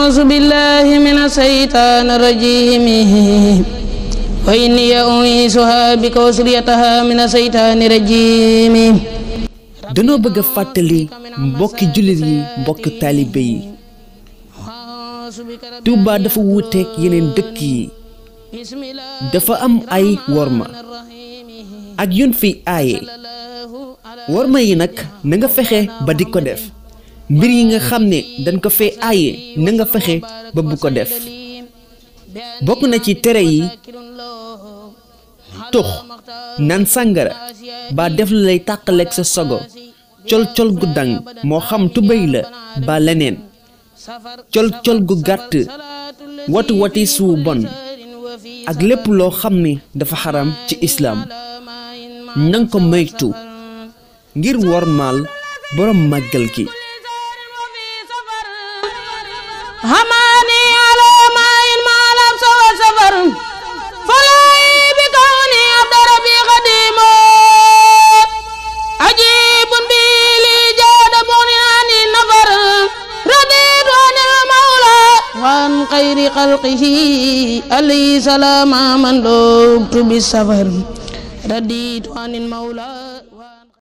أعوذ بالله من الشيطان الرجيم وإني أعيذها بك وذريتها من الشيطان الرجيم. danoo bëgg a fàttali mbokki jullit yi mbokki taalibe yi Touba dafa wuuteeg yeneen dëkk yi dafa am ay worma ak yun fi aaye worma yi nag na nga fexe ba di ko def mbir yi nga xam ne dañ ko fee aaye na nga fexe ba bu ko def bokk na ci tere yi tux naan sàngara ba def lu lay tàqaleeg sa sogo col gu dang moo xam tubéy la ba leneen col gu gàtt wati suu bon ak lépp loo xam ne dafa xaram ci islaam nanga ko moytu ngir wormaal borom màggal gi hamani ala mayin maalam sawa safar falay bi kawni abdarabi xadimo ajibun bi li jaada mu'minani nafar raditu anil mawla wan xayri xalqihi alayhi salama man lubtu bi safar raditu anil mawla